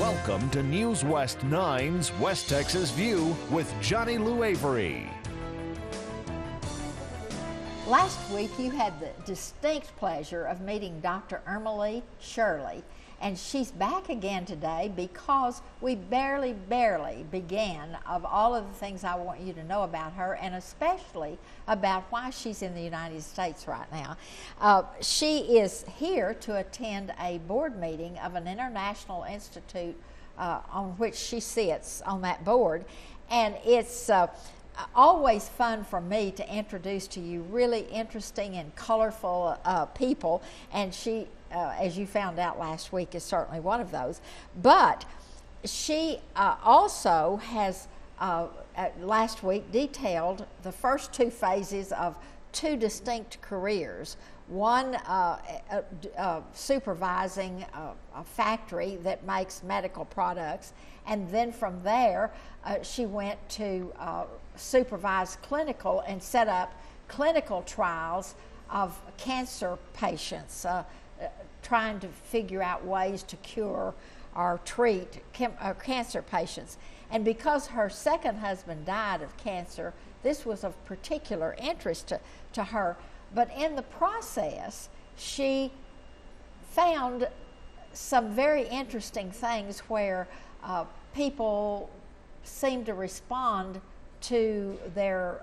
Welcome to News West 9's West Texas View with Johnny Lou Avery. Last week you had the distinct pleasure of meeting Dr. Irmeli Sjolie, and she's back again today because we barely began of all of the things I want you to know about her, and especially about why she's in the United States right now. She is here to attend a board meeting of an international institute on which she sits on that board, and it's always fun for me to introduce to you really interesting and colorful people, and she, as you found out last week, is certainly one of those. But she also has last week detailed the first two phases of two distinct careers. One supervising a factory that makes medical products, and then from there she went to supervise clinical and set up clinical trials of cancer patients, trying to figure out ways to cure or treat cancer patients. And because her second husband died of cancer, this was of particular interest to her. But in the process, she found some very interesting things where people seem to respond to their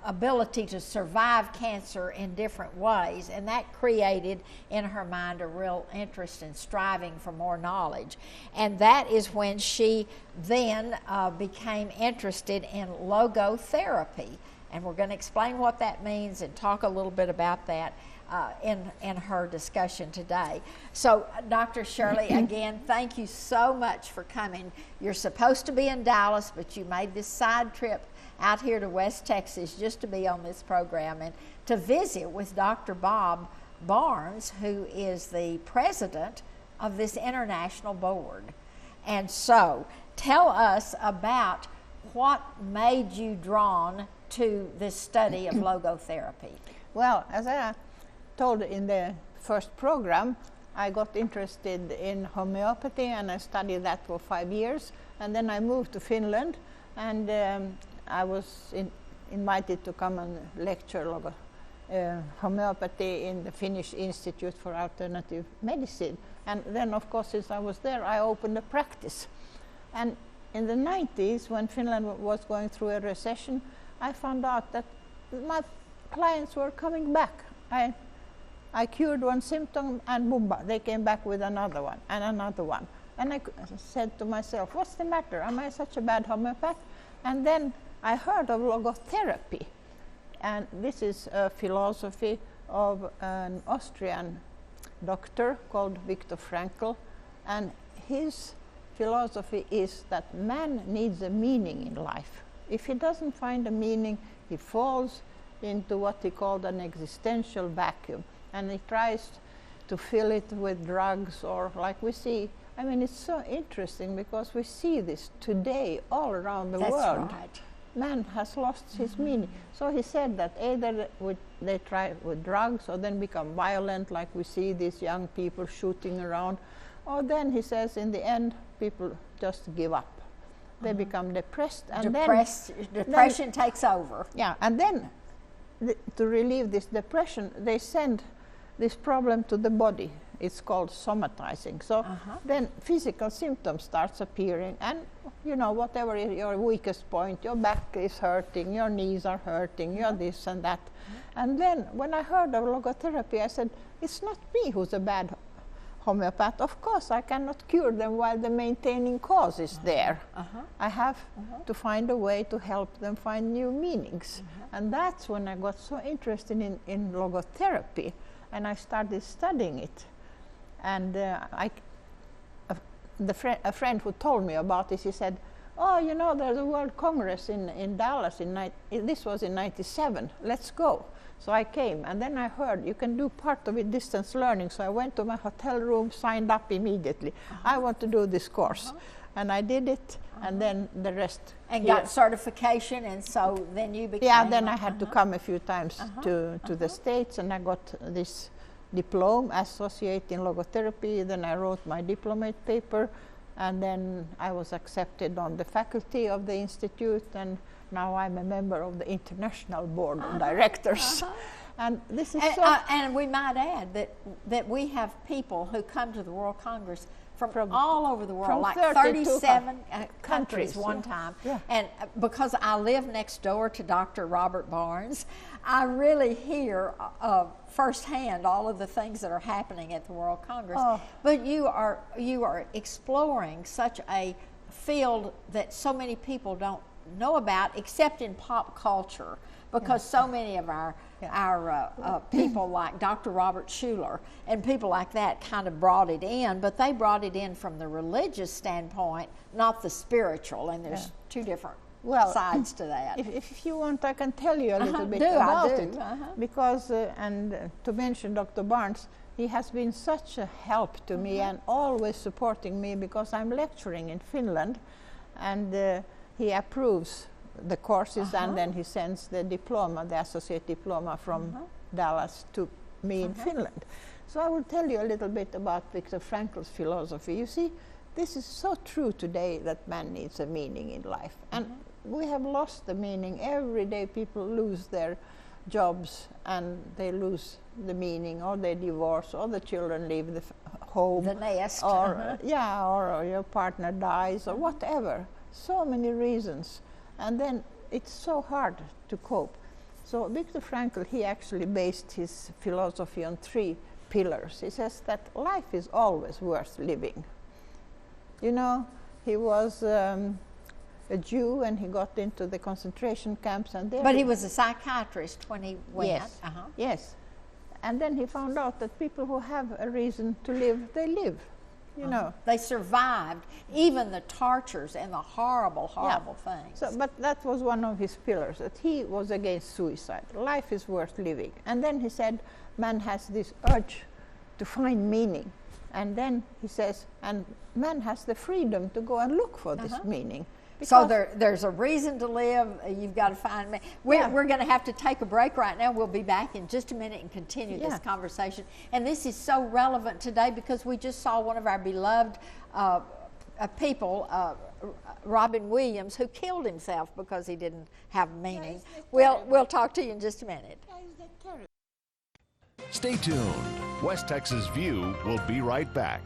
ability to survive cancer in different ways, and that created in her mind a real interest in striving for more knowledge. And that is when she then became interested in logotherapy, and we're going to explain what that means and talk a little bit about that in her discussion today. So, Dr. Sjolie, again, thank you so much for coming. You're supposed to be in Dallas, but you made this side trip out here to West Texas just to be on this program and to visit with Dr. Bob Barnes, who is the president of this international board. And so, tell us about what made you drawn to this study of logotherapy. Well, as I told in the first program, I got interested in homeopathy, and I studied that for 5 years. And then I moved to Finland, and I was invited to come and lecture homeopathy in the Finnish Institute for Alternative Medicine. And then, of course, since I was there, I opened a practice. And in the 90s, when Finland was going through a recession, I found out that my clients were coming back. I cured one symptom, and boom, they came back with another one and another one. And I said to myself, what's the matter? Am I such a bad homeopath? And then I heard of logotherapy. And this is a philosophy of an Austrian doctor called Frankel. And his philosophy is that man needs a meaning in life. If he doesn't find a meaning, he falls into what he called an existential vacuum. And he tries to fill it with drugs, or like we see. I mean, it's so interesting because we see this today all around the world. That's right. Man has lost his meaning. So he said that either they try with drugs or then become violent, like we see these young people shooting around, or then he says in the end, people just give up. They become depressed, and depression takes over. Yeah, and then to relieve this depression, they send this problem to the body. It's called somatizing. So then physical symptoms starts appearing, and you know, whatever is your weakest point, your back is hurting, your knees are hurting, your this and that. And then when I heard of logotherapy, I said, it's not me who's a bad homeopath. Of course, I cannot cure them while the maintaining cause is there. I have to find a way to help them find new meanings. And that's when I got so interested in logotherapy, and I started studying it. And a friend who told me about this, he said, oh, you know, there's a World Congress in Dallas, this was in 97, let's go. So I came, and then I heard you can do part of it distance learning. So I went to my hotel room, signed up immediately. I want to do this course. And I did it, and then the rest. And got certification, and so then you became... Yeah, then I had to come a few times to the States, and I got this diploma, associate in logotherapy. Then I wrote my diplomate paper, and then I was accepted on the faculty of the institute, and now I'm a member of the international board of directors. And this is and we might add that we have people who come to the World Congress from all over the world, like 37 countries one time. Yeah. And because I live next door to Dr. Robert Barnes, I really hear firsthand all of the things that are happening at the World Congress. Oh. But you are exploring such a field that so many people don't know about, except in pop culture, because so many of our people like Dr. Robert Sjolie and people like that kind of brought it in, but they brought it in from the religious standpoint, not the spiritual, and there's two different sides to that. If you want, I can tell you a little bit about it, because, to mention Dr. Barnes, he has been such a help to me and always supporting me, because I'm lecturing in Finland, and he approves the courses, and then he sends the diploma, the associate diploma from Dallas to me in Finland. So I will tell you a little bit about Viktor Frankel's philosophy. You see, this is so true today, that man needs a meaning in life. And we have lost the meaning. Every day people lose their jobs and they lose the meaning, or they divorce, or the children leave the home. The nest. Or, or your partner dies, or whatever. So many reasons. And then it's so hard to cope. So Viktor Frankl, he actually based his philosophy on 3 pillars. He says that life is always worth living. You know, he was a Jew, and he got into the concentration camps, and there. But he was a psychiatrist when he went. Yes, yes. And then he found out that people who have a reason to live, they live. You know, they survived even the tortures and the horrible things. So, but that was one of his pillars, that he was against suicide. Life is worth living. And then he said, man has this urge to find meaning. And then he says, and man has the freedom to go and look for this meaning. So there's a reason to live. You've got to find me. We're going to have to take a break right now. We'll be back in just a minute and continue this conversation. And this is so relevant today, because we just saw one of our beloved people, Robin Williams, who killed himself because he didn't have meaning. We'll talk to you in just a minute. Stay tuned. West Texas View will be right back.